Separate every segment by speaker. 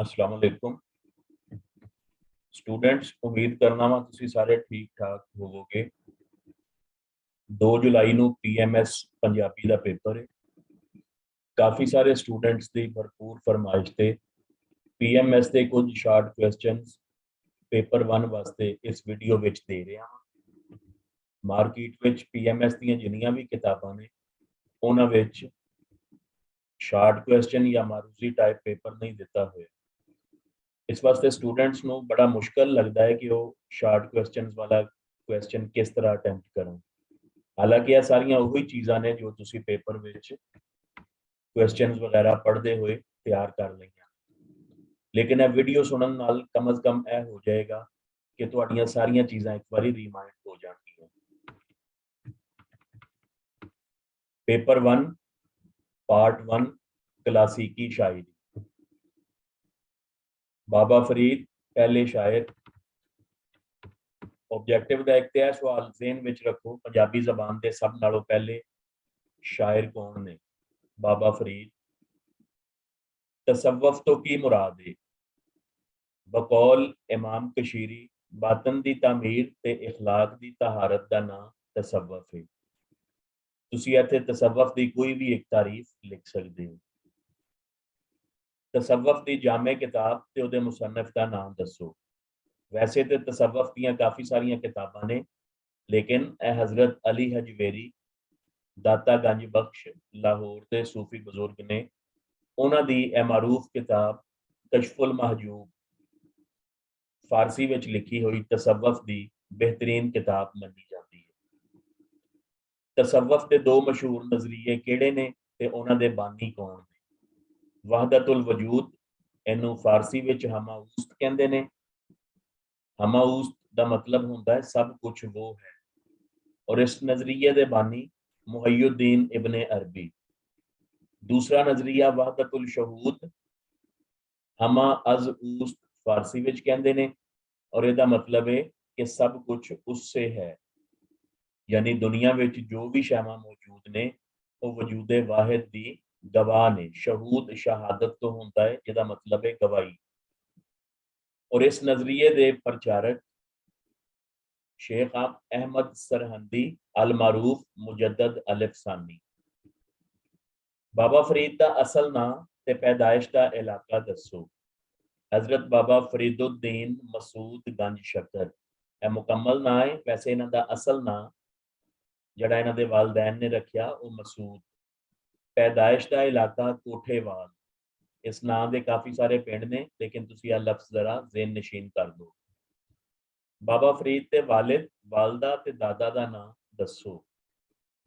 Speaker 1: अस्सलाम वालेकुम स्टूडेंट्स, उम्मीद करना वा तुसी सारे ठीक ठाक होवोगे। 2 जुलाई ਨੂੰ पीएमएस पंजाबी ਦਾ पेपर है। काफ़ी सारे स्टूडेंट्स ਦੀ भरपूर फरमाइश ਤੇ पीएमएस ਦੇ ਕੁਝ ਸ਼ਾਰਟ ਕੁਐਸਚਨਸ पेपर 1 ਵਾਸਤੇ ਇਸ ਵੀਡੀਓ ਵਿੱਚ ਦੇ ਰਿਹਾ ਹਾਂ। ਮਾਰਕੀਟ ਵਿੱਚ पीएमएस ਦੀਆਂ ਜਿੰਨੀਆਂ ਵੀ ਕਿਤਾਬਾਂ ਨੇ ਉਹਨਾਂ ਵਿੱਚ ਸ਼ਾਰਟ ਕੁਐਸਚਨ ਜਾਂ ਮਾਰੂਜ਼ੀ ਟਾਈਪ पेपर नहीं ਦਿੱਤਾ ਹੋਇਆ। इस वास्ते स्टूडेंट्स ਨੂੰ बड़ा मुश्किल लगता है कि वो शार्ट क्वेश्चंस वाला क्वेश्चन किस तरह अटैम्प्ट करें। हालांकि यह सारियां वही चीज़ां ने जो तुसी पेपर विच क्वेश्चंस वगैरह पढ़ते हुए तैयार कर लईयां, लेकिन यह वीडियो सुनने नाल कम अज कम यह हो जाएगा कि तुहाड़ियां सारियां चीज़ां एक बारी रिमाइंड हो जाएंगियां। पेपर 1 पार्ट 1 क्लासिकी शायरी। बाबा फरीद पहले शायर। ऑब्जेक्टिव का एक तो यह सवाल ज़हन विच रखो, पंजाबी जबान के सब नालों पहले शायर कौन ने? बाबा फरीद। तसव्वुफ तो की मुराद है? बकौल इमाम कशीरी बातन दी तामीर ते इखलाक दी तहारत का नाम तसव्वुफ है। तुसी इत्थे तसव्वुफ की कोई भी एक तारीफ लिख सकते हो। तसव्वुफ की जामे किताब ते उहदे मुसन्निफ का नाम दसो। वैसे तो तसव्वुफ दी काफ़ी सारियां किताबां ने, लेकिन यह हज़रत अली हजवेरी दाता गंज बख्श लाहौर के सूफी बुजुर्ग ने उन्हां दी ए मारूफ किताब कशफुल महजूब फारसी विच लिखी हुई तसव्वुफ दी बेहतरीन किताब मनी जाती है। तसव्वुफ के 2 मशहूर नज़रिए किहड़े ने ते उन्हां दे बानी कौन ने? वहदतुल वजूद, इनू फारसी विच हमाउस्त कहंदे ने। हमाउस्त का मतलब होंदा है सब कुछ वो है, और इस नज़रिए के बानी मुहय्युद्दीन इब्ने अरबी। दूसरा नज़रिया वहदतुल शहूद, हमा अज उस्त फारसी विच कहंदे ने, और इसका मतलब है कि सब कुछ उससे है, यानी दुनिया विच जो भी शैवां मौजूद ने वो वजूदे वाहिद दी गवाह ने। शहूद शहादत तो होंदा है, जिहदा मतलब है गवाही। और इस नज़रिए के प्रचारक शेख अहमद सरहंदी अल मारूफ मुजद्दद अलिफ सानी। बाबा फरीद का असल नाम ते पैदाइश का इलाका दसो। हजरत बाबा फरीदुद्दीन मसूद गंज शक्कर यह मुकम्मल ना है। वैसे इन्हां दा असल नाम जड़ा इन्हां दे वालदैन ने रखिया वो मसूद। पैदाइश का इलाका कोठेवाल। इस नाम के काफ़ी सारे पिंड ने, लेकिन तुसी यह लफ्ज़ जरा ज़हन नशीन कर दो। बाबा फरीद के वालिद वालदा ते दादा का नाम दसो।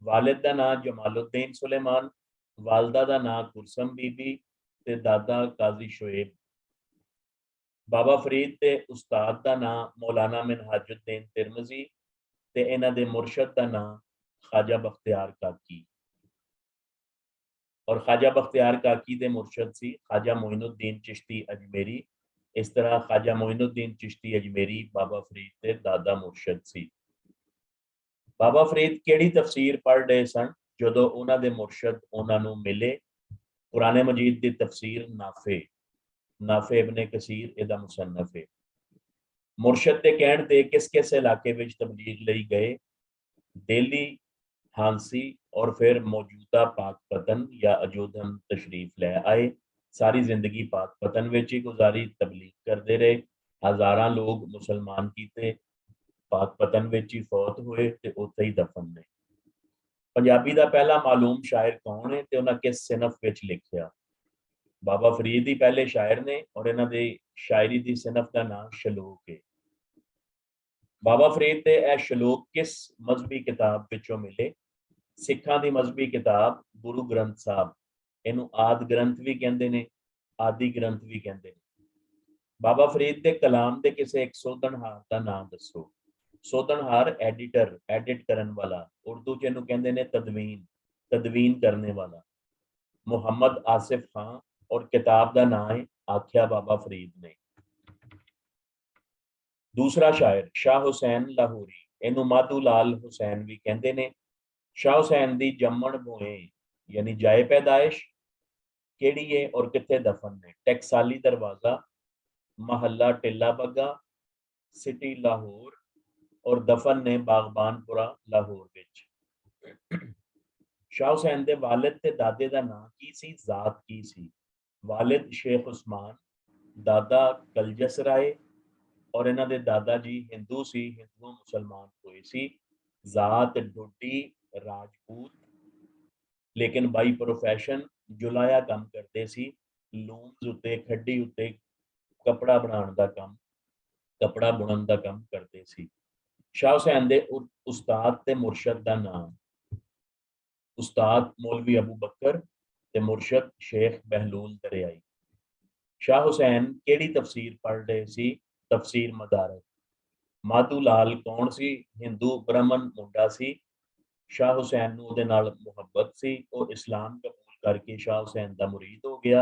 Speaker 1: वालिद का नाम जमालुद्दीन सुलेमान, वालदा का नाम कुरसम बीबी ते दादा काजी शोएब। बाबा फरीद के उस्ताद का नाम मौलाना मिनहाजुद्दीन तिरमिजी ते इन्हां दे मुर्शद का नाम ख्वाजा बख्तियार काकी। और ख्वाजा बख्तियार काकी दे मुर्शद सी ख्वाजा मोइनुद्दीन चिश्ती अजमेरी। इस तरह ख्वाजा मोइनुद्दीन चिश्ती अजमेरी बाबा फरीद के दादा मुर्शद सी। बाबा फरीद केड़ी तफसीर पढ़ रहे सन जदों उन्हां दे मुर्शद उन्हां नूं मिले? कुरान मजीद की तफसीर नाफे। नाफे इब्ने कसीर इहदा मुसन्नफ है। मुर्शद के कहण ते किस किस इलाके विच तबलीग लई गए? दिल्ली, हांसी और फिर मौजूदा पाकपतन या अजोधन तशरीफ ले आए। सारी जिंदगी पाकपतन विच ही गुजारी, तबलीग करते रहे। हज़ारां लोग मुसलमान कीते, पाकपतन विच ही फौत हुए ते उत्थे ही दफन ने। पंजाबी का पहला मालूम शायर कौन है ते उन्हां किस सिनफ विच लिखिया? बाबा फरीद ही पहले शायर ने, और इन्हां दे शायरी की सिनफ का नाम शलोक है। बाबा फरीद के यह शलोक किस मजहबी किताब विचों मिले? सिखां दी मजहबी किताब गुरु ग्रंथ साहब। इनू आदि ग्रंथ भी कहते हैं, आदि ग्रंथ भी कहते हैं। बाबा फरीद के कलाम के किसी एक सोधनहार का नाम दसो। सोधनहार एडिटर, एडिट करने वाला। उर्दू च इनू कहते हैं तदवीन, तदवीन करने वाला। मुहम्मद आसिफ खान, और किताब का नाम है आख्या बाबा फरीद ने। दूसरा शायर शाह हुसैन लाहौरी, इनू माधू लाल हुसैन भी कहते हैं। शाह हुसैन की जम्मण भोए यानी जाए पैदाइश, केड़ी है और कित्थे दफन ने? टकसाली दरवाजा, महल्ला टिल्ला बग्गा, सिटी लाहौर और दफन ने बागबानपुरा लाहौर विच। शाह हुसैन दे वालिद ते दादे दा नाम की सी, जात की सी? वालिद शेख उस्मान, दादा कलजस राय और इन्हां दे दादा जी हिंदू सी, हिंदुओं मुसलमान होए सी। जात डोडी राजपूत, लेकिन बाई प्रोफैशन जुलाया काम करते सी। लूम्स उत्ते खड्डी उत्ते कपड़ा बनाने का काम, कपड़ा बुनन का काम करते सी। शाह हुसैन दे उस्ताद ते मुर्शद का नाम? उस्ताद मौलवी अबू बकर ते मुर्शद शेख बहलूल दरियाई। शाह हुसैन केड़ी तफसीर पढ़ रहे सी? तफसीर मदारक। माधू लाल कौन सी? हिंदू ब्राह्मण मुंडा सी। शाह हुसैन नूं उहदे नाल मुहब्बत सी, ਉਹ इस्लाम कबूल करके शाह हुसैन दा मुरीद हो गया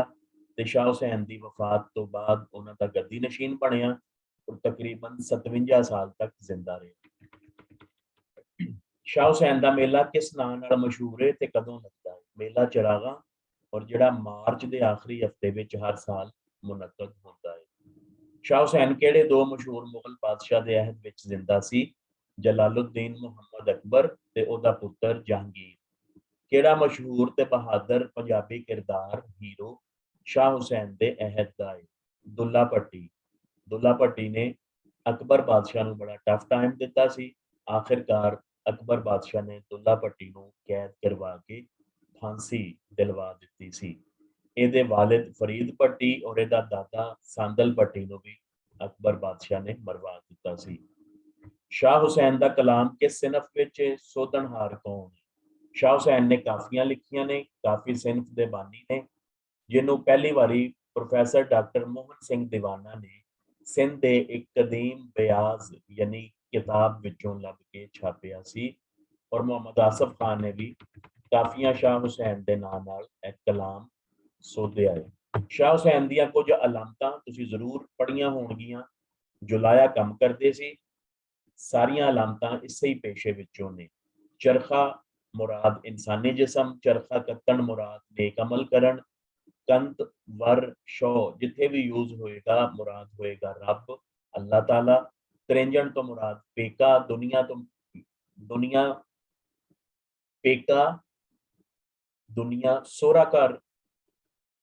Speaker 1: ਤੇ शाह हुसैन दी वफात तो बाद ਉਹਨਾਂ ਦਾ ਗੱਦੀ ਨਸ਼ੀਨ ਬਣਿਆ और तकरीबन 57 साल तक जिंदा रहे। शाह हुसैन दा मेला किस नाम नाल मशहूर है ते कदों लगदा है? मेला चिरागा और ਜਿਹੜਾ ਮਾਰਚ ਦੇ ਆਖਰੀ ਹਫਤੇ ਵਿੱਚ ਹਰ ਸਾਲ ਮੁਨੱਕਦ ਹੁੰਦਾ ਹੈ। शाह हुसैन केड़े दो मशहूर मुगल बादशाह दे अहद विच जिंदा सी? जलालुद्दीन मुहम्मद अकबर ते ओदा पुत्र जहांगीर। केड़ा मशहूर ते बहादुर पंजाबी किरदार हीरो शाह हुसैन दे अहद दा है? दुल्ला भट्टी। दुल्ला भट्टी ने अकबर बादशाह नूं बड़ा टफ टाइम दिता सी। आखिरकार अकबर बादशाह ने दुल्ला भट्टी नूं कैद करवा के फांसी दिलवा दित्ती सी। ਇਹਦੇ ਵਾਲਿਦ ਫਰੀਦ ਭੱਟੀ ਔਰ ਇਹਦਾ ਦਾਦਾ ਸਾਂਦਲ ਭੱਟੀ ਨੂੰ ਵੀ ਅਕਬਰ ਬਾਦਸ਼ਾਹ ਨੇ ਮਰਵਾ ਦਿੱਤਾ ਸੀ। ਸ਼ਾਹ ਹੁਸੈਨ ਦਾ ਕਲਾਮ ਕਿਸ ਸਿਨਫ ਵਿੱਚ ਸੋਧਣਹਾਰ ਕੌਣ? ਸ਼ਾਹ ਹੁਸੈਨ ਨੇ ਕਾਫੀਆਂ ਲਿਖੀਆਂ ਨੇ, ਕਾਫੀ ਸਿਨਫ ਦੇ ਬਾਨੀ ਨੇ, ਜਿਹਨੂੰ ਪਹਿਲੀ ਵਾਰੀ ਪ੍ਰੋਫੈਸਰ ਡਾਕਟਰ ਮੋਹਨ ਸਿੰਘ ਦੀਵਾਨਾ ਨੇ ਸਿੰਧ ਦੇ ਇੱਕ ਕਦੀਮ ਬਿਆਜ਼ ਯਾਨੀ ਕਿਤਾਬ ਵਿੱਚੋਂ ਲੱਭ ਕੇ ਛਾਪਿਆ ਸੀ। ਔਰ ਮੁਹੰਮਦ ਆਸਫ ਖਾਨ ਨੇ ਵੀ ਕਾਫੀਆਂ ਸ਼ਾਹ ਹੁਸੈਨ ਦੇ ਨਾਂ ਨਾਲ ਇੱਕ ਕਲਾਮ ਸੋਧਿਆ ਹੈ। ਸ਼ਾਹ ਹੁਸੈਨ ਦੀਆਂ ਕੁਝ ਅਲਾਮਤਾਂ ਤੁਸੀਂ ਜ਼ਰੂਰ ਪੜ੍ਹੀਆਂ ਹੋਣਗੀਆਂ। ਜੁਲਾਇਆ ਕੰਮ ਕਰਦੇ ਸੀ। ਸਾਰੀਆਂ ਅਲਾਮਤਾਂ ਇਸੇ ਹੀ ਪੇਸ਼ੇ ਵਿੱਚੋਂ ਨੇ। ਚਰਖਾ ਮੁਰਾਦ ਇਨਸਾਨੀ ਜਿਸਮ, ਚਰਖਾ ਕੱਤਣ ਮੁਰਾਦ ਨੇਕ ਅਮਲ ਕਰਨ, ਕੰਤ ਵਰ ਸ਼ੋ ਜਿੱਥੇ ਵੀ ਯੂਜ਼ ਹੋਏਗਾ ਮੁਰਾਦ ਹੋਏਗਾ ਰੱਬ ਅੱਲਾਹ ਤਾਲਾ। ਤ੍ਰਿੰਜਣ ਤੋਂ ਮੁਰਾਦ ਪੇਕਾ ਦੁਨੀਆ ਤੋਂ, ਦੁਨੀਆ पेका दुनिया, सोरा घर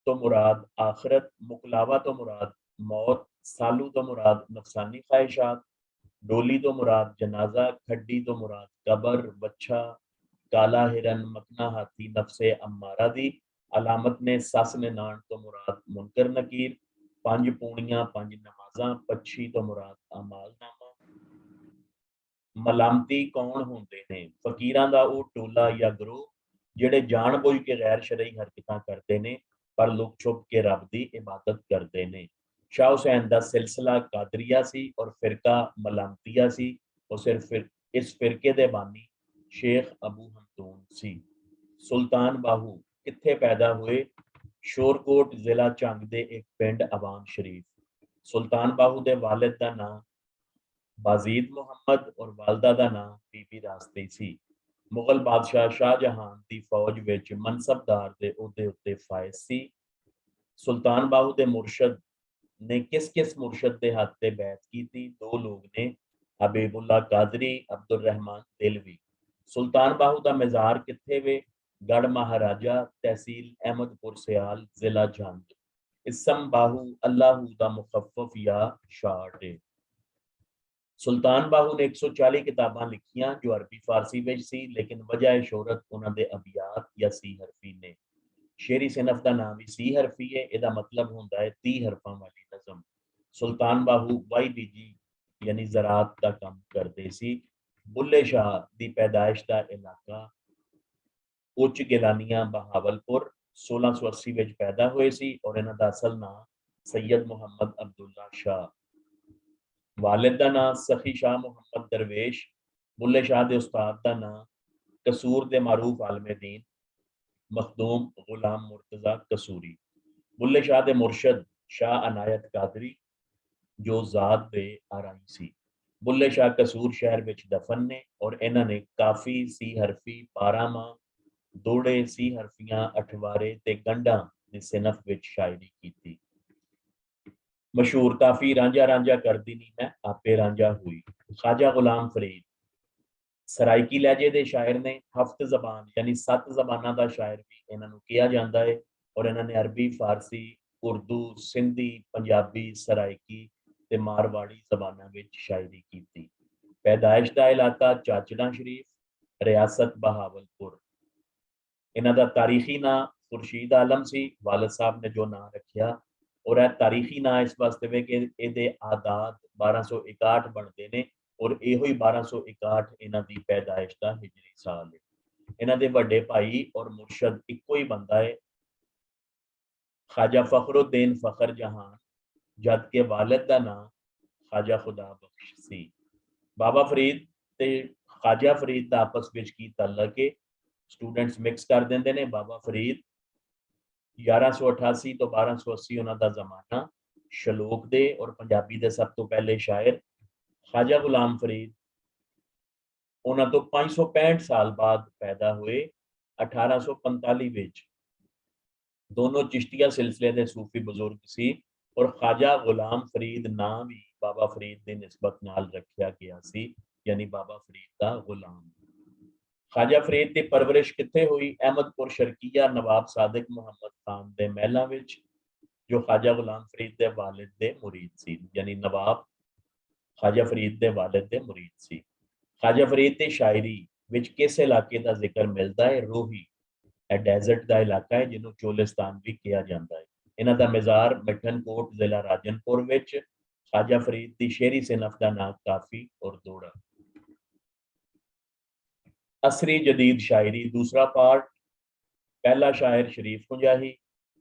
Speaker 1: तो मुराद आखिरत, मुकलावा तो मुराद मौत, सालू तो मुराद नफसानी ख्वाहिशात, डोली तो मुराद जनाजा, खड्डी तो मुराद कबर, बच्चा, काला हिरन, मकना हाथी, नफसे अम्मारा दी। अलामत ने सस ने नान तो मुराद मुनकर नकीर, पंज पूणियां पंज नमाजा, पच्छी तो मुराद अमालनामा। मलामती कौन होंदे ने? फकीरां दा ਉਹ ਟੋਲਾ ਜਾਂ ਗਰੋਹ ਜਿਹੜੇ ਜਾਣ-ਬੁੱਝ ਕੇ ਗੈਰ ਸ਼ਰਈ ਹਰਕਤਾਂ ਕਰਦੇ ਨੇ ਪਰ ਲੁਕ ਛੁਪ ਕੇ ਰੱਬ ਦੀ ਇਬਾਦਤ ਕਰਦੇ ਨੇ। शाह हुसैन ਦਾ सिलसिला कादरिया सी और फिरका मलामतिया सी। और सिर्फ इस फिरके दे बानी शेख अबू हमदून सी। सुल्तान बाहू कित्थे पैदा हुए? शोरकोट जिला झंग दे एक पिंड अवान शरीफ। सुल्तान बाहू दे वालिद दा नाम बाजीद मुहम्मद और वालदा दा नाम बीबी रास्ते सी। मुगल बादशाह शाहजहां दी फौज विच मनसबदार दे ओहदे उत्ते फायज सी। सुल्तान बाहू दे मुर्शद ने किस किस मुर्शद दे हथ ते बैत की थी? दो लोग ने, हबीबुल्ला कादरी, अब्दुल रहमान दिलवी। सुल्तान बाहू दा मज़ार कित्थे वे? गढ़ महाराजा, तहसील अहमदपुर सियाल, जिला झंग। इसम बाहू अल्लाहू दा मुखफ़फ़ या शार्ट है। सुल्तान बाहू ने 140 किताबां लिखियां जो अरबी फारसी विच सी, लेकिन वजह शोहरत उन्हां दे अबियात या सी हरफी ने। शेरी सिनफ का नाम भी सी हरफी है, इसका मतलब होता है 30 हरफों वाली नज़म। सुल्तान बाहू वाई बीजी यानी ज़राअत का काम करते सी। बुल्ले शाह की पैदाइश का इलाका उच्च गिलानिया बहावलपुर 1680 विच पैदा हुए सी और इन्हां दा असल नाम सैयद मुहम्मद अब्दुल्ला शाह। वालिद दा नाम सखी शाह मुहम्मद दरवेश। बुल्ले शाह दे उस्ताद दा नाम कसूर दे मारूफ आलमे दीन मखदूम गुलाम मुर्तज़ा कसूरी। बुल्ले शाह दे मुर्शद शाह अनायत कादरी जो ज़ात दे आराई सी। बुल्ले शाह कसूर शहर विच दफन ने और इन्हां ने काफ़ी सी हरफी, पारामा, दोड़े सी हरफियां, अठवारे ते गंढां दी सिनफ विच शायरी कीती। मशहूर काफी रांझा रांझा करदी नी मैं आपे रांझा हुई। ख्वाजा गुलाम फरीद सराइकी लहजे के शायर ने, हफ्त जबान यानी 7 जबाना का शायर भी इन्हों कहा जाता है। और इन्होंने अरबी, फारसी, उर्दू, सिंधी, पंजाबी, सराइकी ते मारवाड़ी जबाना विच शायरी की। पैदाइश का इलाका चाचड़ा शरीफ, रियासत बहावलपुर। इन्हों का तारीखी नाम खुर्शीद आलम सी, वालद साहब ने जो नाम रखा। और यह तारीखी ना इस वास्ते वे कि ये आदात 1261 बनते हैं और यो ही 1261 इन्हों की पैदाइश का हिजरी साल है। इन्हों के बड़े भाई और मुर्शद इको ही बंदा है, ख्वाजा फखरुद्दीन फखर जहान, जबकि वालिद का नाम ख्वाजा खुदा बख्श सी। बाबा फरीद ते ख्वाजा फरीद का आपस में की तल्लक है, स्टूडेंट्स मिक्स कर देंगे ने। बाबा फरीद 1188 तो 1280 उन्होंने जमाना, शलोक दे और पंजाबी के सब तो पहले शायर। ख्वाजा गुलाम फरीद उन्होंने तो 565 साल बाद पैदा हुए 1845 विच। दोनों चिश्तिया सिलसिले के सूफी बुजुर्ग सी और ख्वाजा गुलाम फरीद नाम ही बाबा फरीद की निस्बत नाल रखा गया सी, यानी बाबा फरीद का गुलाम। ख्वाजा फरीद की परवरिश कित्थे हुई? अहमदपुर शर्किया नवाब सादिक मुहम्मद खान के महलों में, जो ख्वाजा गुलाम फरीद के वालिद के मुरीद सी, यानी नवाब ख्वाजा फरीद के वालिद के मुरीद सी। ख्वाजा फरीद की शायरी विच किस इलाके का जिक्र मिलता है? रोही, डेजर्ट का इलाका है जिन्होंने चोलिस्तान भी कहा जाता है। इन्हों का मज़ार मिठनकोट जिला राजनपुर विच। ख्वाजा फरीद की शेरी सिनफ का नाम काफी और दौड़ा। असरी जदीद शायरी दूसरा पार्ट। पहला शायर शरीफ कुंजाही।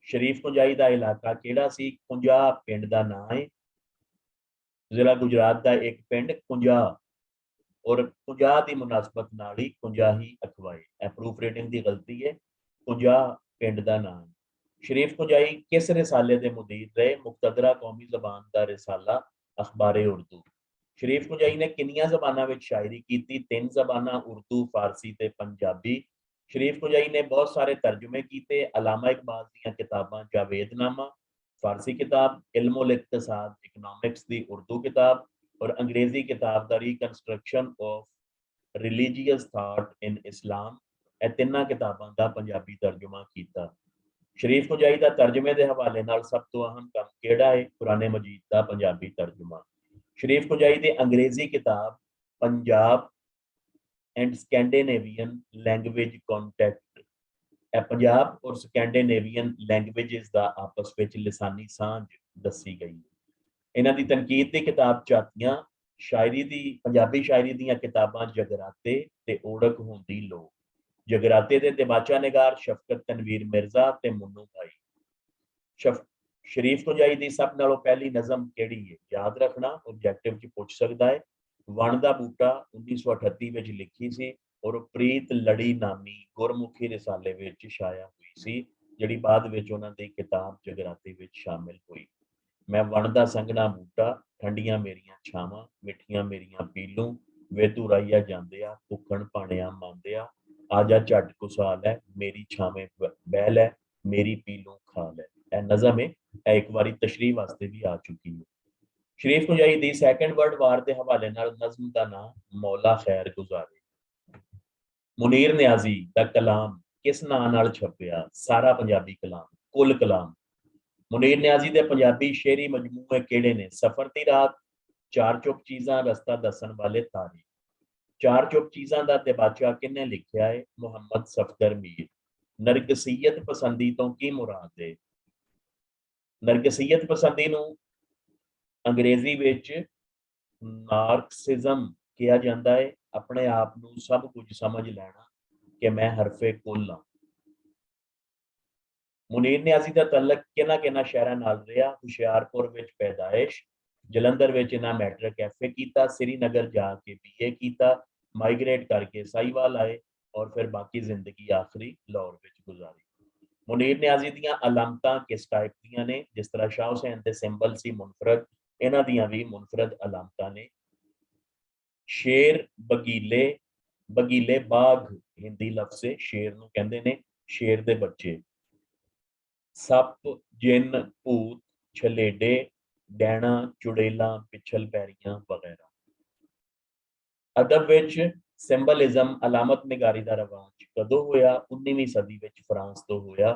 Speaker 1: शरीफ कुंजाही का इलाका केड़ा सी? कुंजा पिंड का नाम है, जिला गुजरात का एक पिंड कुंजा। और कुंजा की मुनासबत नाल ही कुंजाही अखवाए। प्रूफ रीडिंग की गलती है, कुंजा पिंड का नाम। शरीफ कुंजाही किस रिसाले के मुदीर रहे? मुक्तदरा कौमी जबान का रिसाला अखबार उर्दू। शरीफ कुंजाही ने किनिया जबाना में शायरी की? 3 जबाना, उर्दू, फारसी ते पंजाबी। शरीफ कुंजाही ने बहुत सारे तर्जुमे किए। अलामा इकबाल दी किताबां जावेदनामा फारसी किताब, इल्मुल इक्तिसाद इकनॉमिक्स की उर्दू किताब और अंग्रेजी किताब the reconstruction of religious thought in Islam, यह तिना किताबों का पंजाबी तर्जुमा किया। शरीफ कुंजाही का तर्जमे के हवाले नाल सब तो अहम काम केड़ा है? कुरान मजीद का पंजाबी तर्जुमा। शरीफ कुंजाही की अंग्रेजी किताब Punjab and Scandinavian language contact, Punjab और स्कैंडिनेवियन लैंग्वेजेस का आपस में लिसानी सांझ दसी गई। इन्हां दी तनकीद की किताब झाकियां, शायरी दी पंजाबी शायरी दी किताबां जगराते ते ओढ़क होंदी लो। जगराते दे दबाचा निगार शफकत तनवीर मिर्जा ते मुन्नू भाई। शरीफ कुंजाही दी सब नालों पहली नज़म केड़ी है? याद रखना, ऑब्जेक्टिव च पूछ सकता है। वण दा बूटा 1938 विच लिखी सी और प्रीत लड़ी नामी गुरमुखी रिसाले विच शाया हुई सी, जिहड़ी बाद विच उन्हां दी किताब जगराते विच शामिल हुई। मैं वण दा संघना बूटा, ठंडियां मेरियां छावां, मिठियां मेरियां पीलू, वे तू राइया जांदिया भुखण भाणिया मांदिया, आजा झट कुसाल है मेरी छावें बैल है, मेरी पीलू खाल है। यह नज़म है, यह एक बारी तशरीह वास्ते भी आ चुकी है। शरीफ कुंजाही दी सैकेंड वर्ल्ड वार के हवाले नाल नज़म का नाम मौला खैर गुजारे। मुनीर न्याजी का कलाम किस नाम नाल छपिया? सारा पंजाबी कलाम, कुल कलाम। मुनीर न्याजी के पंजाबी शेरी मजमूए केड़े ने? सफर दी रात, चार चुप चीज़ां, रस्ता दसन वाले तारे। चार चुप चीज़ां का दबाचा किन्ने लिखिया है? मुहम्मद सफदर मीर। नरगसीयत पसंदी तो की मुराद है? नरगसीयत पसंदी नूं अंग्रेजी विच नार्कसिज्म कहा जाता है, अपने आप नूं सब कुछ समझ लेना कि मैं हरफे कुल हाँ। मुनीर न्याजी का तलक किन्हां शहरां नाल रहा? हुशियारपुर विच पैदाइश, जलंधर विच इन्हां मैट्रिक एफ ए किया, श्रीनगर जाके BA किया, माइग्रेट करके साहिवाल आए और फिर बाकी जिंदगी आखिरी लाहौर विच गुजारी। मुनीर न्याजी दियां अलामतां किस टाइप दियां ने? जिस तरह शाह हुसैन दे सिंबल सी मुनफरद, इन्हां दियां भी मुनफरद अलामतां ने। शेर बगीले, बगीले बाघ हिंदी लफ्ज़ है, शेर नूं कहंदे ने शेर दे बच्चे। सप जिन भूत छलेडे डैणा चुड़ेला पिछल पैरियां वगैरह। अदब विच सिंबलिज्म अलामत निगारी का रवाज कदों होया? 19वीं सदी विच फ्रांस तो होया।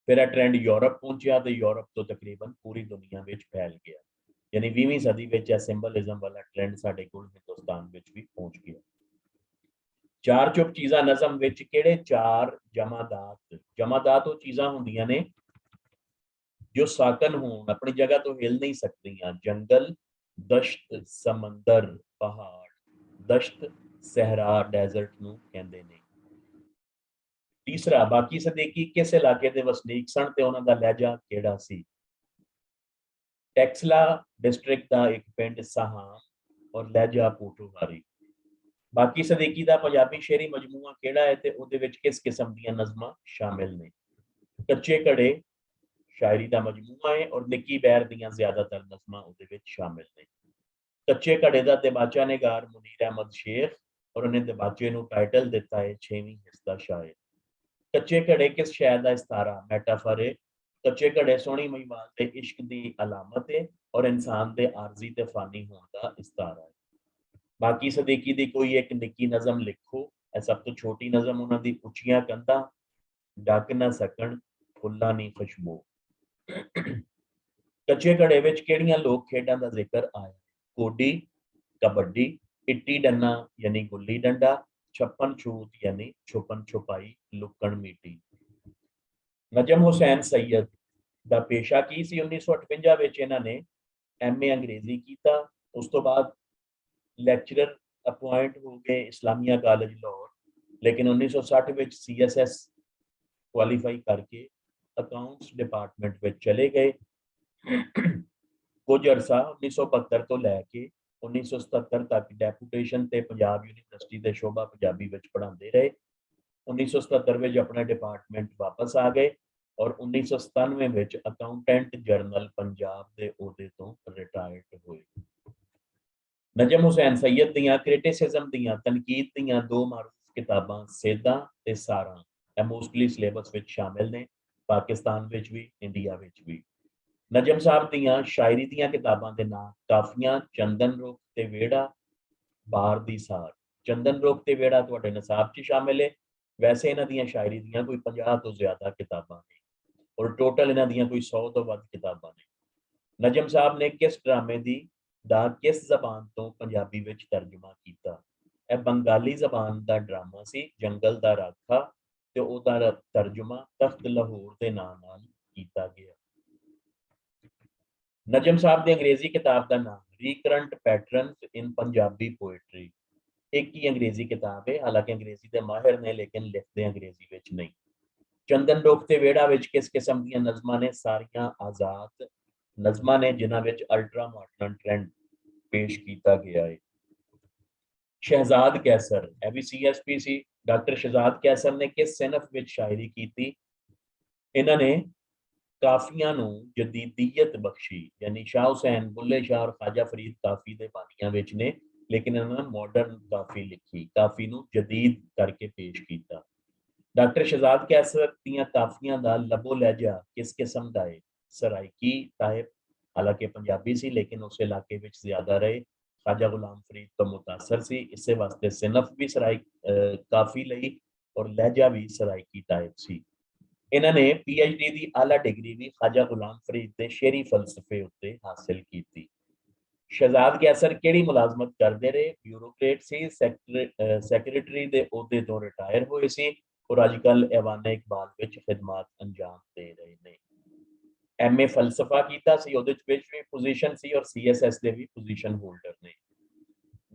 Speaker 1: फिर यह ट्रेंड यूरोप पहुंचा तो यूरोप तो तकरीबन पूरी दुनिया में फैल गया। यानी 20वीं सदी में यह सिंबलिज्म वाला ट्रेंड साडे कोल हिंदुस्तान में भी पहुंच गया। चार चुप चीज़ां नज़म विच किहड़े चार जमादात? जमादात वो चीज़ां होंदियां ने जो साकन होण, अपनी जगह तो हिल नहीं सकदियां। जंगल, दश्त, समंदर, पहाड़। दश्त सहरा डेजर्ट नूं कहंदे ने। तीसरा, बाकी सदीकी किस इलाके के वसनीक सन ते उन्हां दा लहजा किहड़ा सी? टैक्सला डिस्ट्रिक्ट का एक पिंड साहाम और लहजा पोठोहारी। बाकी सदीकी का पंजाबी शेरी मजमूआ किहड़ा है ते उहदे विच किस किस्म दीयां नज़मां शामिल ने? कच्चे घड़े शायरी का मजमूआ है और निक्की बैर दीयां ज्यादातर नज़मां उहदे विच शामिल ने। कच्चे घड़े का दबाचा निगार मुनीर अहमद शेख और उन्हें दबाचे नूं टाइटल दिता है 6वीं हिस्सा शायर। कच्चे घड़े किस शय का इस्तारा? मैटाफर है। कच्चे घड़े सोहनी महिवाल के इश्क की अलामत है और इंसान के आरजी ते फानी होने का इस्तारा है। बाकी सदीकी की कोई एक निक्की नज़म लिखो। यह सब तो छोटी नज़म उन्होंने उचियां कंधा ढक ना सकन फुल्लां नी खुशबू। कच्चे घड़े विच किहड़ियां लोक खेडां का जिक्र आया? कोडी, कबड्डी, इट्टी डन्ना यानी गुल्ली डंडा, छप्पन छूत यानी छुपन छुपाई लुकन मीटी। नजम हुसैन सैयद का पेशा की सी? 1958 विच इन्हां ने MA अंग्रेजी किया। उस तो बाद लैक्चरर अपॉइंट हो गए इस्लामिया कॉलेज लाहौर, लेकिन 1960 विच CSS क्वालीफाई करके अकाउंट्स डिपार्टमेंट में चले गए। कुछ अरसा 1972 तो लैके 1977 तक डेपूटेशन ते पंजाब यूनिवर्सिटी के शोभा पंजाबी विच पढ़ाते रहे। 1977 में अपना डिपार्टमेंट वापस आ गए और 1997 में अकाउंटेंट जनरल पंजाब के ओहदे तो रिटायर्ड हुए। नजम हुसैन सैयद दियां क्रिटिसिज्म दियां तनकीद दियां दो मारूफ किताबां सेदा ते सारा ਇਹ मोस्टली सिलेबस विच शामिल ने, पाकिस्तान विच भी इंडिया विच भी। नजम साहब दियां शायरी दियां किताबां दे नाम काफियां, चंदन रुख ते वेड़ा, बार दी सार। चंदन रुख ते वेड़ा तुहाडे नसाब च शामिल है। वैसे इन्हां दियां शायरी दियां कोई 50 तो ज्यादा किताबां ने और टोटल इन्हां दियां कोई 100 तो वध किताबां ने। नजम साहब ने किस ड्रामे दी दा किस जबान तो पंजाबी विच तर्जुमा कीता? यह बंगाली जबान का ड्रामा सी जंगल दा राखा ते ओहदा तर्जुमा तख्त लाहौर के नाम नाल कीता गया। नजम साहब की अंग्रेजी किताब का नाम recurrent patterns in Punjabi poetry. एक ही अंग्रेजी किताब है, हालांकि अंग्रेजी के माहिर ने लेकिन लिखते अंग्रेजी विच नहीं। चंदन रुख ते वेड़ा विच किस किस्म दी नज़मां ने? सारियां आजाद नज़मां ने जिन्हां विच अल्ट्रा मॉडर्न ट्रेंड पेश किया गया है। शहजाद कैसर ए भी CSP सी। डॉक्टर शहजाद कैसर ने किस सिनफ विच शायरी की थी? इन्होंने काफियां नूं जदीदियत बख्शी, यानी शाह हुसैन, बुल्ले शाह और ख्वाजा फरीद काफी दे बानियां विच ने, लेकिन इन्होंने मॉडर्न काफी लिखी, काफी नूं जदीद करके पेश किया। डॉक्टर शहजाद कैसर दियां काफियां दा लबो लहजा किस किस्म दा है? सराइकी टाइप, हालांकि पंजाबी सी लेकिन उस इलाके विच ज्यादा रहे। ख्वाजा गुलाम फरीद तो मुतासर सी, इस वास्ते सिनफ भी सराई काफी लई और लहजा भी सराइकी टाइप सी। इन्होंने PhD की आला डिग्री भी ख्वाजा गुलाम फरीद के शेरी फलसफे उत्ते हासिल की थी। शहजाद कैसर केड़ी मुलाजमत करते रहे? ब्यूरोक्रेट सी, सैकरेटरी के ओहदे तो रिटायर हुए सी और अजकल ऐवान इकबाल विच खिदमत अंजाम दे रहे ने। MA फलसफा कीता सी, ओहदे विच भी पोजीशन सी और CSS दे भी पोजीशन होल्डर ने।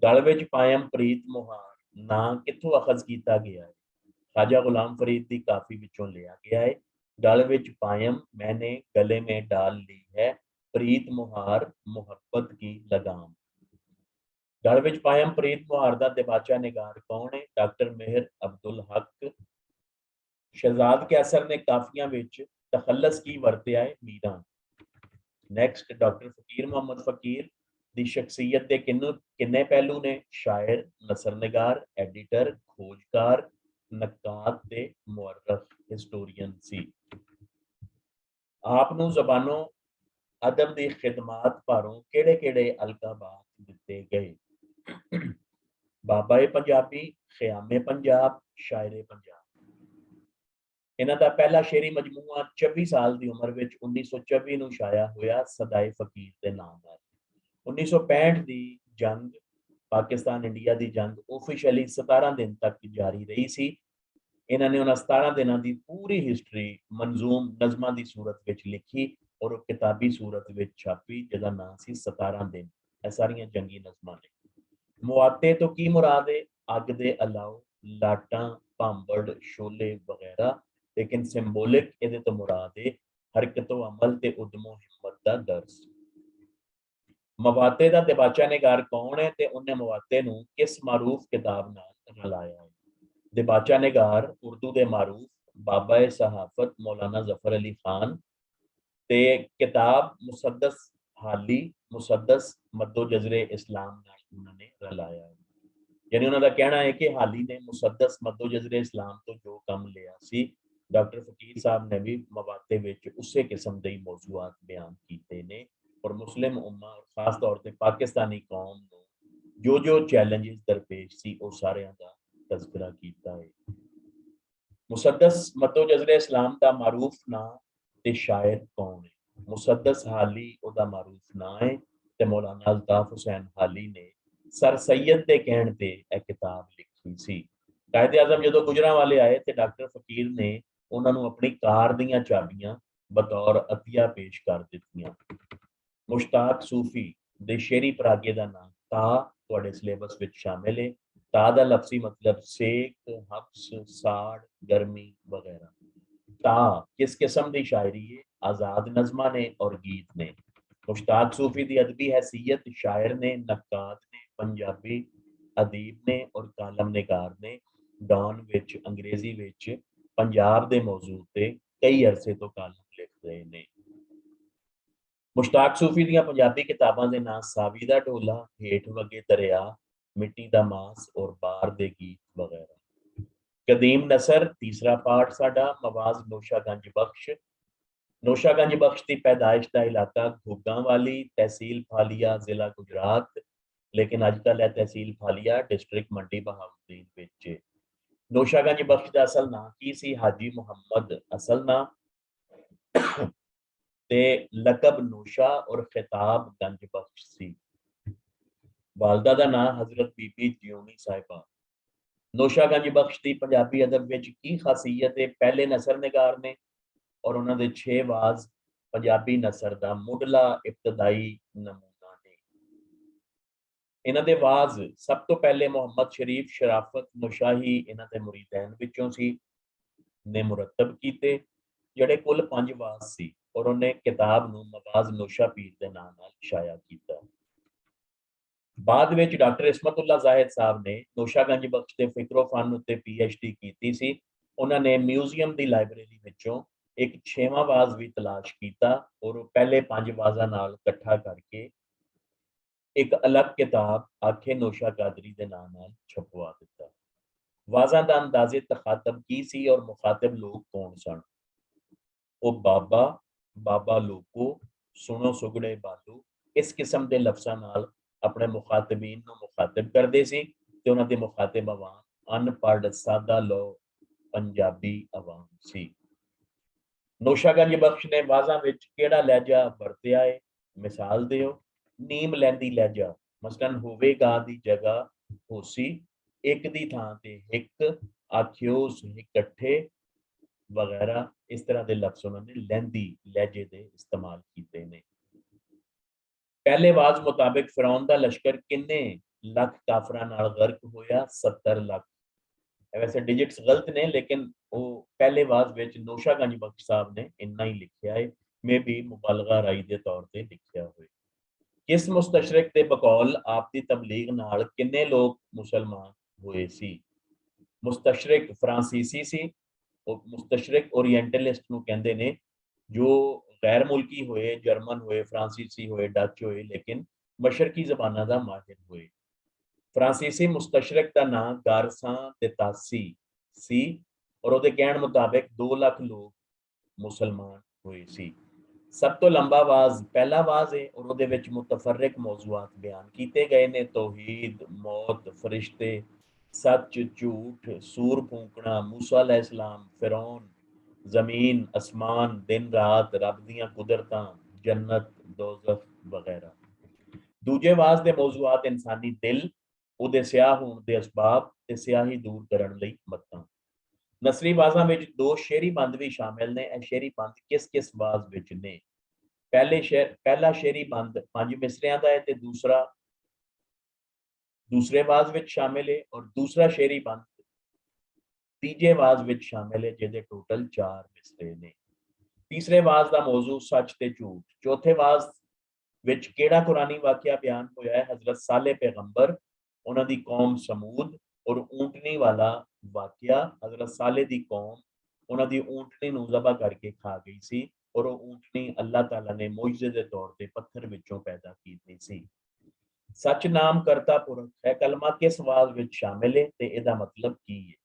Speaker 1: गल विच पायम प्रीत मुहार ना कित्थों अखज किया गया है? ख्वाजा गुलाम फरीद की काफी विचों लिया गया है। गल विच पायम मैंने गले में डाल ली है प्रीत मुहार मोहब्बत की लगाम। गल विच पायम प्रीत मुहार दा दिबाचा निगार कौन है? डॉक्टर मेहर अब्दुल हक। शहजाद कैसर ने काफियां विच तखल्लस की वरत्या है? मीरा। नैक्सट, डॉक्टर फकीर मुहम्मद फकीर दी शख्सियत के किन्ने पहलू ने? शायर, नसरनिगार, एडिटर, खोजकार, नक्काद ते मुअर्रख हिस्टोरियन सी। आप नूं ज़बानों अदब दी खिदमात भारों किहड़े किहड़े अलकाबात दिते गए। बाबा पंजाबी, ख़यामे पंजाब, शायरे पंजाब। इन्हां दा पहला शेरी मजमूआ 24 साल की उम्र में 1924 ਨੂੰ ਛਾਇਆ ਹੋਇਆ ਸਦਾਏ ਫਕੀਰ ਦੇ ਨਾਮ ਨਾਲ। 1965 ਦੀ ਜੰਗ, ਪਾਕਿस्तान इंडिया की जंग ऑफिशियली 17 दिन तक जारी रही सी। इन्होंने उन्होंने 17 दिनों की पूरी हिस्टरी मंजूम नज़मां की सूरत में लिखी और किताबी सूरत में छापी, जिसका नाम सी 17 दिन। यह सारियां जंगी नज़मां ने। मुआते तो की मुराद है? अग दे अलाओ, लाटां, भांबड़, शोले वगैरह। लेकिन सिंबोलिक ये तो मुराद है हरकतो अमल ते उद्यमो हिम्मत का दर्स। मवाते का दिबाचा निगार कौन है ते उन्हें मवाते नूं किस मारूफ किताब नाल रलाया है? दिबाचा निगार उर्दू के मारूफ बाबा सहाफत मौलाना जफर अली खान ते किताब मुसद्दस हाली मुसद्दस मद्दो जजरे इस्लाम नाल उन्होंने रलाया है। यानी उन्होंने कहना है कि हाली ने मुसद्दस मद्दो जजरे इस्लाम तो जो कम लिया सी, डॉक्टर फकीर साहब ने भी मवाते विच उसे किस्म के मौजूआत बयान किए ने और मुस्लिम उम्मा और खास तौर पर पाकिस्तानी कौम को जो जो चैलेंजेस दरपेश सी वो सारियां दा तज़किरा किया है। मुसद्दस मद्दो जजरे इस्लाम का मारूफ ना ते शायर कौन है? मुसद्दस हाली ओदा मारूफ ना है ते मौलाना अल्ताफ हुसैन हाली ने सर सैयद के कहने ते यह किताब लिखी सी। कायदे आजम जो गुजरांवाले आए तो डॉक्टर फकीर ने उन्होंने अपनी कार दियां चाबियां बतौर अतिया पेश कर दित्तियां। मुश्ताक सूफी दे शेरी परागे का नाम ता तुहाडे सिलेबस विच शामिल है। ता दा लफ्जी मतलब सेक, हब्स, साड़, गर्मी वगैरह। ता किस किस्म की शायरी है? आजाद नज़मां ने और गीत ने। मुश्ताक सूफी की अदबी हैसियत शायर ने, नक्काद ने, पंजाबी अदीब ने और कालम निगार ने। डॉन विच अंग्रेजी विच पंजाब के मौजूद ते कई अरसे तो कालम लिख रहे हैं। मुश्ताक सूफी दियां पंजाबी किताबां दे नाम सावी दा ढोला, हेठ वगे दरिया, मिट्टी दा मास और बार दे गीत वगैरह। कदीम नसर तीसरा पार्ट साडा मवाज नौशागंज बख्श। नौशागंज बख्श की पैदाइश का इलाका घुग्गांवाली, तहसील फालिया, जिला गुजरात। लेकिन अजकल है तहसील फालिया, डिस्ट्रिक्ट मंडी बहाउद्दीन विच। नौशागंज बख्श का असल नाम की सी? हाजी मुहम्मद असल नाम ते लकब नौशा और खिताब गंज बख्श सी। वालदा का नाम हजरत बीबी जियोनी साहिबा। नौशागंज बख्श की पंजाबी अदब विच की खासियत है? पहले नसर निगार ने और उन्होंने 6 वाज पंजाबी नसर का मुढ़ला इब्तदाई नमूना ने। इन्हां दे वाज सब तो पहले मुहम्मद शरीफ शराफत नौशाही इन्हां दे मुरीदैन विचों सी ने मुरतब कीते, जिहड़े कुल 5 वाज सी और उन्हें किताब नूं नवाज नौशा पीर के नाम नाल शाया किया। बाद विच डॉक्टर इस्मतुल्ला जाहिद साहब ने नौशागंज बख्श के फिक्रो फन उत्ते PhD की सी। उन्होंने म्यूजियम की लाइब्रेरी विचों एक 6वां वाज भी तलाश किया और पहले 5 वाजा नाल इकट्ठा करके एक अलग किताब आखे नौशा कादरी के नाम नाल छपवा दिता। वाजा का अंदाजे तखातब की सी और मुखातिब लोग कौन सन? वो बाबा, बाबा लोको, सुनो सुगड़े बालू इस किस्म के लफ्ज़ां नाल अपने मुखातबीन को मुखातिब करते सी ते उन्हां दे मुखातिब अवाम अनपढ़ सादा लो पंजाबी अवाम सी। नौशागंज बख्श ने वाज़ां विच किहड़ा लहजा वरतिया है? मिसाल दिओ। नीम लैंदी लहजा, मसलन होवेगा दी जगह होसी, एक दी थां ते हिक, आखियोस इकट्ठे वगैरह। इस तरह के लफ्ज उन्होंने लहंदी लहजे के इस्तेमाल किए ने। पहले वाज मुताबिक फिरौन का लश्कर किन्ने लख काफरां नाल गर्क होया? 70 लाख। वैसे डिजिट्स गलत ने लेकिन वो पहले वाज विच नौशागंज बख्श साहब ने इन्ना ही लिखा है, मे भी मुबालगा राई के तौर पर लिखा हो। किस मुस्तशरक के बकौल आपकी तबलीग नाल किन्ने लोग मुसलमान हुए सी? मुस्तशरक फ्रांसीसी सी। मुस्तशरक ओरिएंटलिस्ट नूं कहंदे ने, जो गैर मुल्की हुए, जर्मन हुए, फ्रांसीसी हुए, डच हुए लेकिन मशरकी जबाना का माहिर हुए। फ्रांसीसी मुस्तशरक का नाम गारसा ते तासी सी और उहदे कहण मुताबिक 2 लाख लोग मुसलमान हुए सी। सब तो लंबा वाज पहला वाज है और उहदे विच मुतफर्रिक मौजूआत बयान कीते गए ने, तौहीद, मौत, फरिश्ते, सच, झूठ, सूर फूकना, मूसा अलैहिस्सलाम, फिरौन, जमीन, आसमान, दिन रात, रब दियां कुदरतां, जन्नत, दोज़ख वगैरह। दूजे वाज दे मौजूआत इंसानी दिल, उहदे स्याह होण दे असबाब ते स्याही दूर करन लई मत्तां। नसरी वाजां विच दो शेरी बंद भी शामिल ने। ਇਹ शेरी बंद किस किस वाज विच ने? पहला शेरी बंद 5 मिसरियां दा है ते दूसरा दूसरे वाज विच शामिल है और दूसरा शेरी बंद तीजे वाज विच शामिल है, जिहदे टोटल 4 मिसरे ने। तीसरे वाज दा मौजू सच ते झूठ। चौथे वाज विच केड़ा कुरानी वाकया बयान होया है? हजरत साले पैगंबर, उन्हां दी कौम समूद और ऊंटनी वाला वाकया। हजरत साले दी कौम उन्हां दी ऊंटनी नूं ज़बह करके खा गई सी और वो ऊंटनी अल्लाह ताला ने मुइज़े दे तौर ते पत्थर विचों पैदा कीती सी। सच नाम करता पुरख है कलमा किस वाज विच शामिल है ते इहदा मतलब की है?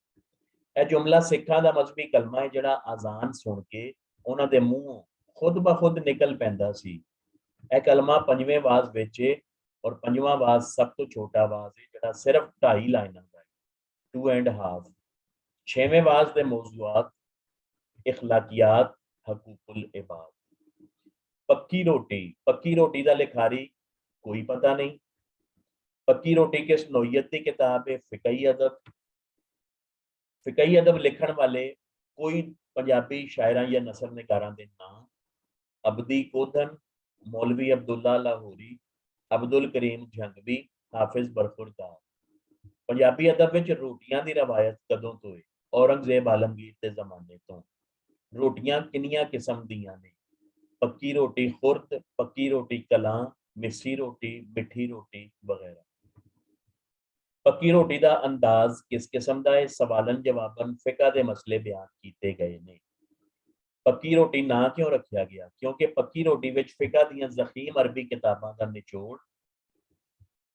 Speaker 1: ਇਹ जुमला सिखां दा मजहबी कलमा है जिहड़ा आजान सुन के उन्हां दे मूंहों खुद ब खुद निकल पैंदा सी। ਇਹ कलमा पंजवें वाज विच है और पंजवां वाज सब तो छोटा वाज है जिहड़ा सिर्फ 2.5 लाइनां दा है, 2.5। छेवें वाज दे मौजूआत इखलाकियात, हकूकुल इबाद। पक्की रोटी दा लिखारी कोई पता नहीं। पक्की रोटी किस नौयत की किताब है? फिकही अदब लिखण वाले कोई पंजाबी शायरां या नसर निगारां दे नाम? अबदी कोधन, मौलवी अब्दुल्ला लाहौरी, अब्दुल करीम जंगवी, हाफिज बरखुरदार। पंजाबी अदब विच रोटियां दी रवायत कदों तो है? औरंगजेब आलमगीर के जमाने तो। रोटियां किनियां किस्म दियां ने? पक्की रोटी खुर्द, पक्की रोटी कलां, मिस्सी रोटी, मिठी रोटी वगैरह। पक्की रोटी का अंदाज किस किस्म का है? सवालन जवाबन फिका दे मसले बयान किए गए ने। पक्की रोटी ना क्यों रखा गया? क्योंकि पक्की रोटी विच फिका दियां ज़ख़ीम अरबी किताबां का निचोड़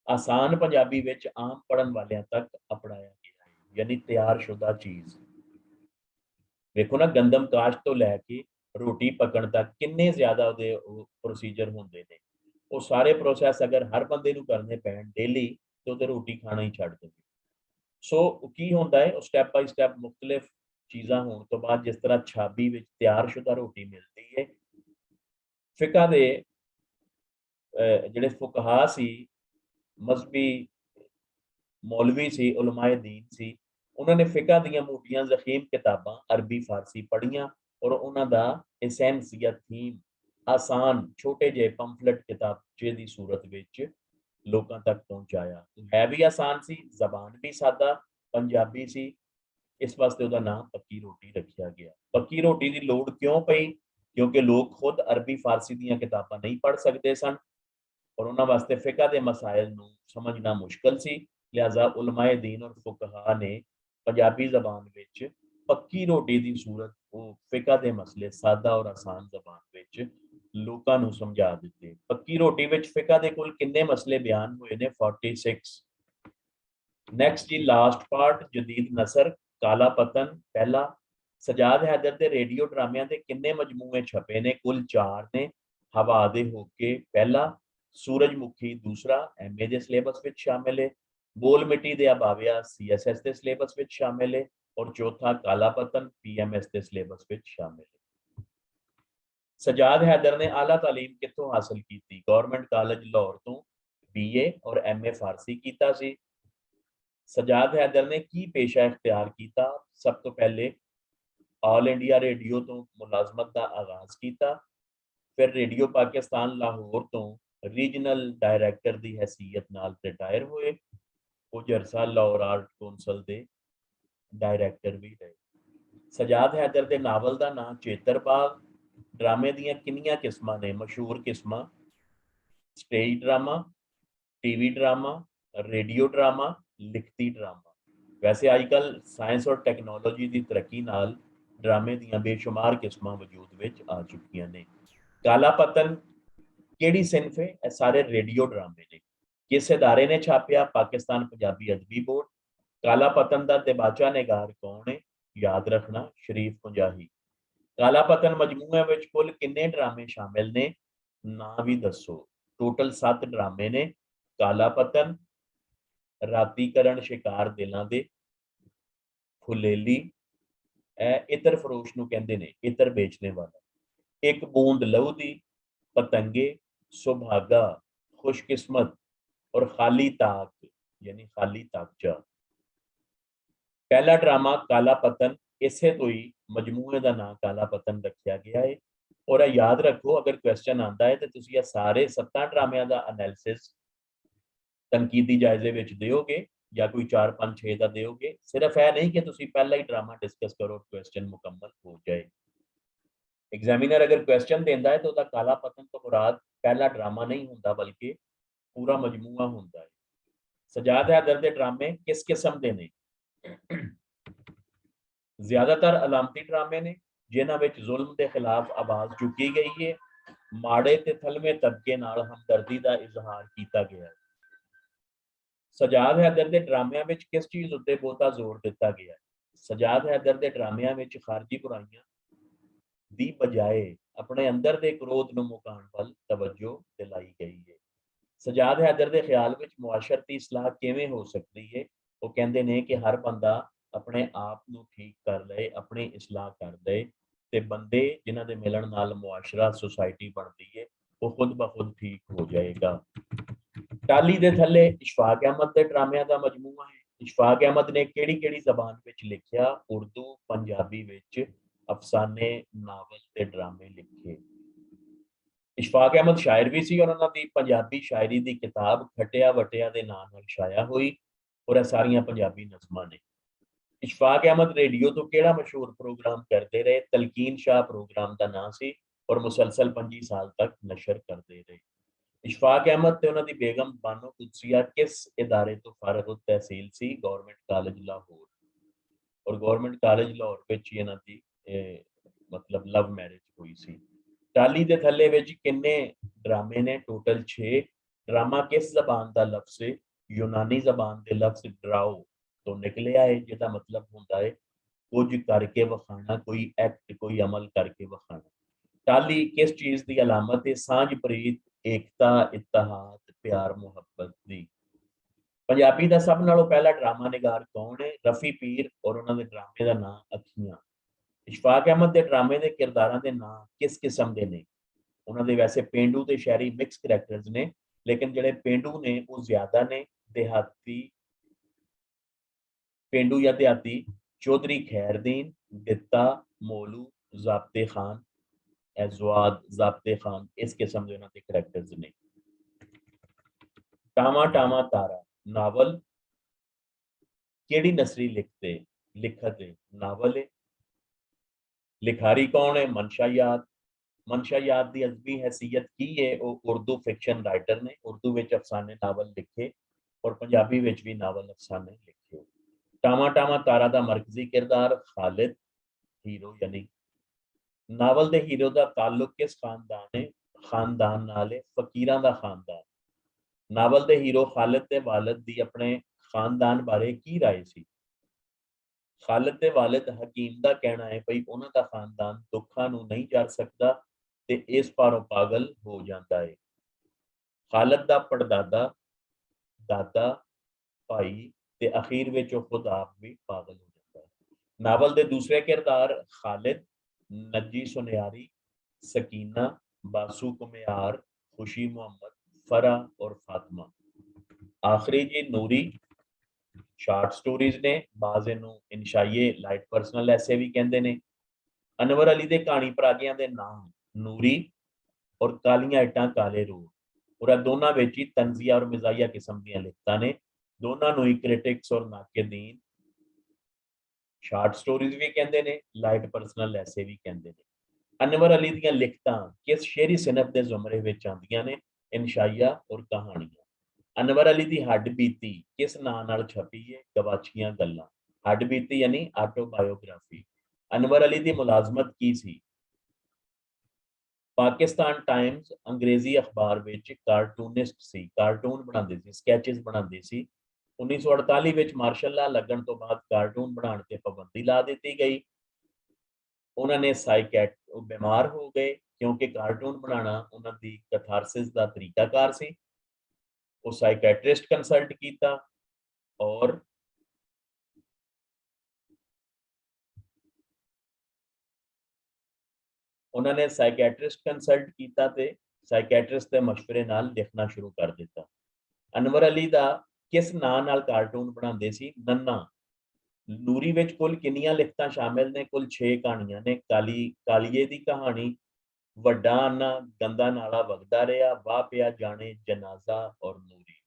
Speaker 1: आसान पंजाबी विच आम पढ़न वालियां तक अपनाया गया है, यानी तैयार शुदा चीज़। देखो ना, गंदम काश तो लैके रोटी पकण तक किन्ने ज़्यादा उहदे प्रोसीजर होंदे ने। वो सारे प्रोसैस अगर हर बंदे नूं करने पैण डेली तो उहते रोटी खाना ही छड्ड देवे। सो की होंदा है, वो स्टैप बाय स्टैप मुख्तलिफ चीज़ां होण तो बाद जिस तरह छाबी विच तैयार शुदा रोटी मिलती है, फिका दे जिहड़े फुकहा सी, मजहबी मौलवी सी, उलमाए दीन सी, उन्होंने फिका दियां मोटियां ज़ख़ीम किताबां अरबी फारसी पढ़ियां और उन्हां दा एसेंस या थीम आसान छोटे जे पंफलेट किताबचे दी सूरत विच लोकां तक पहुंचाया। है भी आसान सी, जबान भी सादा पंजाबी सी, इस वास्ते उहदा नाम पक्की रोटी रखा गया। पक्की रोटी की लोड़ क्यों पई? क्योंकि लोग खुद अरबी फारसी दियां किताबां नहीं पढ़ सकते सन और उन्हां वास्ते फिका दे मसाइल नूं समझना मुश्किल सी। लिहाजा उलमाए दीन और फुकहा ने पंजाबी जबान विच पक्की रोटी की सूरत वो फिका दे मसले सादा और आसान जबान विच लोकां नूं समझा दिते। पक्की रोटी विच फिका दे कुल किन्ने मसले बयान हुए ने? 46। नैक्सट जी लास्ट पार्ट जदीद नसर काला पतन पहला। सजाद हैदर के रेडियो ड्रामिया के किन्ने मजमूए छपे ने? कुल 4 ने। हवा दे होके पहला, सूरजमुखी दूसरा MA के सिलेबस में शामिल है, बोल मिट्टी दे अबाविया CSS के सिलेबस में शामिल है और चौथा काला पतन PMS के सिलेबस में शामिल है। सजाद हैदर ने आला तालीम कितों हासिल की? गवर्नमेंट कॉलेज लाहौर तो BA और MA फारसी कीता सी। सजाद हैदर ने की पेशा इख्तियार किया? सब तो पहले ऑल इंडिया रेडियो तो मुलाजमत का आगाज किया, फिर रेडियो पाकिस्तान लाहौर तो रीजनल डायरैक्टर की हैसीयत नाल रिटायर हुए। कुछ अरसा लाहौर आर्ट कौंसल के डायरैक्टर भी रहे। सजाद हैदर के नावल का नाम चेतर बाग। ड्रामे दियां किनियां किस्मां ने? मशहूर किस्मां stage drama, TV drama, radio drama, लिखती ड्रामा। वैसे आजकल साइंस और टैक्नोलॉजी की तरक्की नाल ड्रामे दियां बेशुमार किस्मां वजूद विच आ चुकियां ने। काला पतन केड़ी सिनफ है? ये सारे रेडियो ड्रामे ने। किस इदारे ने छापिया? पाकिस्तान पंजाबी अदबी बोर्ड। काला पतन का दिबाचा निगार कौन है? याद रखना शरीफ कुंजाही। काला पतन मजमूए विच कुल किन्ने ड्रामे शामिल ने, ना भी दसो। टोटल 7 ड्रामे ने। काला पतन, रातीकरण शिकार दिलों दे, फुलेली, इतर फरोश नूं कहंदे ने, इतर बेचने वाला, एक बूंद लहू दी, पतंगे, सुभागा, खुशकिस्मत और खाली ताक यानी खाली ताकचा। पहला ड्रामा काला पतन, इसे तो ही मजमूए का नाम काला पतन रखा गया है। और याद रखो, अगर क्वेश्चन आता है तो तुसीं ये सारे 7 ड्रामिਆਂ का एनालिसिस तनकीदी जायजे विच दिओगे या कोई 4 5 6 का दिओगे। सिर्फ यह नहीं कि तुसीं पहला ही ड्रामा डिस्कस करो, क्वेश्चन मुकम्मल हो जाए। एग्जामिनर अगर क्वेश्चन देता है तो उसका काला पतन तो मुराद पहला ड्रामा नहीं होता, बल्कि पूरा मजमूआ होता है। सजाद हैदर के ड्रामे किस किस्म के ने? ज्यादातर अलामती ड्रामे ने जिन्हां विच जुल्म के खिलाफ आवाज चुकी गई है, माड़े ते थलवे तबके नाल हमदर्दी का इजहार किया गया है। सजाद हैदर के ड्रामिਆਂ ਵਿੱਚ किस चीज़ उत्ते बहुता जोर दिता गया है? सजाद हैदर के ड्रामिਆਂ ਵਿੱਚ खारजी बुराइयां दी बजाए अपने अंदर के क्रोध ਨੂੰ ਮੁਕਾਉਣ ਵੱਲ तवज्जो दिलाई गई है। सजाद हैदर के ख्याल ਵਿੱਚ मुआशरती इस्लाह किवें हो सकती है? वो कहते हैं कि हर बंदा अपने आप ਨੂੰ ठीक कर ले, अपनी इस्लाह कर दे, ते बंदे जिन्हां दे मिलन नाल मुआशरा सोसाइटी बनती है, वो खुद ब खुद ठीक हो जाएगा। टाली दे थले इशफाक अहमद के ड्रामिਆਂ का मजमूआ है। इशफाक अहमद ने केड़ी-केड़ी जबान विच लिखिया? उर्दू, पंजाबी विच अफसाने, नावल ते ड्रामे लिखे। इशफाक अहमद शायर भी सी और उन्होंने पंजाबी शायरी की किताब खटिया वटिया के नाम नाल छाया हुई और यह सारियां पंजाबी नज़मां ने। इशफाक अहमद रेडियो तो केड़ा मशहूर प्रोग्राम करते रहे? तलकीन शाह प्रोग्राम का नाम सी और मुसलसल 25 साल तक नशर करते रहे। इशफाक अहमद ते उन्हां दी बेगम बानो कुदसिया किस इदारे तो फारग तहसील सी? Government college Lahore. और गवर्नमेंट कॉलेज लाहौर विच ही इन्हां दी मतलब लव मैरिज हुई सी। टाली दे थल्ले विच किन्ने ड्रामे ने? टोटल 6। ड्रामा किस जबान का लफ्ज़ है? यूनानी जबान के लफ्ज़ ड्राओ तो निकलिया है, जिहदा मतलब होंदा है कुछ करके वखाना, कोई एक्ट, कोई अमल करके वखाना। टाली किस चीज़ की अलामत है? सांझ प्रीत, एकता, इत्तेहाद, प्यार मुहब्बत दी। पंजाबी का सब नालों पहला ड्रामा निगार कौन है? रफ़ी पीर और उन्होंने ड्रामे का नाम अखियां। इशफाक अहमद के ड्रामे के किरदारां दे नाम किस किस्म के ने? उन्होंने वैसे पेंडू ते शहरी मिक्स करैक्टर्स ने, लेकिन जिहड़े पेंडू ने वो ज्यादा ने। देहाती, पेंडू या देहाती, चौधरी खैरदीन, दित्ता, मोलू, ज़ाब्ते खान, एजवाद, ज़ाब्ते खान, इस किस्म के उन्होंने करैक्टर्स ने। टामा टामा तारा नावल केड़ी नसरी लिखत है? नावल है। लिखारी कौन है? मनशा याद। मनशा याद की अजबी हैसियत की है? वो उर्दू फिक्शन राइटर ने, उर्दू विच अफसाने नावल लिखे और पंजाबी विच भी नावल अफसाने लिखे। टामा टामा तारा का मरकजी किरदार खालिद, हीरो यानी। नावल के हीरो का ताल्लुक किस खानदान है? खानदान नाल है, फकीरां दा खानदान। नावल के हीरो खालिद के वालिद की अपने खानदान बारे की राय सी? खालिद के वालिद हकीम का कहना है भई उन्हां दा खानदान दुखा नूं नहीं जर सकता ते इस पारों पागल हो जाता है। खालिद का पड़दादा, दादा, भाई ते अखीर विच वो खुद आप भी पागल हो जाता है। नावल के दूसरे किरदार खालिद, नजी सुनियारी, सकीना, बासु कुम्यार, खुशी मुहम्मद, फरा और फातिमा। आखिरी जी नूरी, शार्ट स्टोरीज ने, बाज़ इहनूं इंशाइए लाइट पर्सनल ऐसे भी कहते हैं। अनवर अली के कहानी परागियां के नाम नूरी और कालियां इट्टां काले रूह और दोनों विच ही तंजिया और मिजाइया किस्म दी लिखतां ने। दोनों नूं ही क्रिटिक्स और नाकिदीन शार्ट स्टोरीज भी कहते हैं, लाइट पर्सनल ऐसे भी कहते हैं। अनवर अली दीयां लिखतां किस शेरी सिनफ के जुमरे विच आंदियां ने? इंशाइया और कहानियां। अनवर अली की हड्ड बीती किस नाम नाल छपी है? गवाचियां गल्लां। हड्ड बीती यानी ऑटोबायोग्राफी। अनवर अली की मुलाजमत की सी? पाकिस्तान टाइम्स अंग्रेजी अखबार विच कार्टूनिस्ट सी, कार्टून बनाते सी, स्कैचेस बनाते सी। 1948 विच मार्शल लॉ लगन तो बाद कार्टून बनाने ते पाबंदी ला दी गई। उन्होंने साइकैट बीमार हो गए क्योंकि कार्टून बनाना उन्होंने कैथारसिस का तरीकाकार सी। वो साइकैट्रिस्ट कंसल्ट किया और उन्होंने साइकैट्रिस्ट कंसल्ट किया ते साइकैट्रिस्ट के मशवरे नाल लिखना शुरू कर दिता। अनवर अली दा किस नां नाल कार्टून बनाते सी? नन्ना। नूरी विच कुल किन्नियां लिखतां शामिल ने? कुल 6 कहानियां ने। कालिए दी कहानी, वड्डा अन्ना, गंदा नाला वगदा रहा, वाह पिया जाने, जनाजा और नूरी।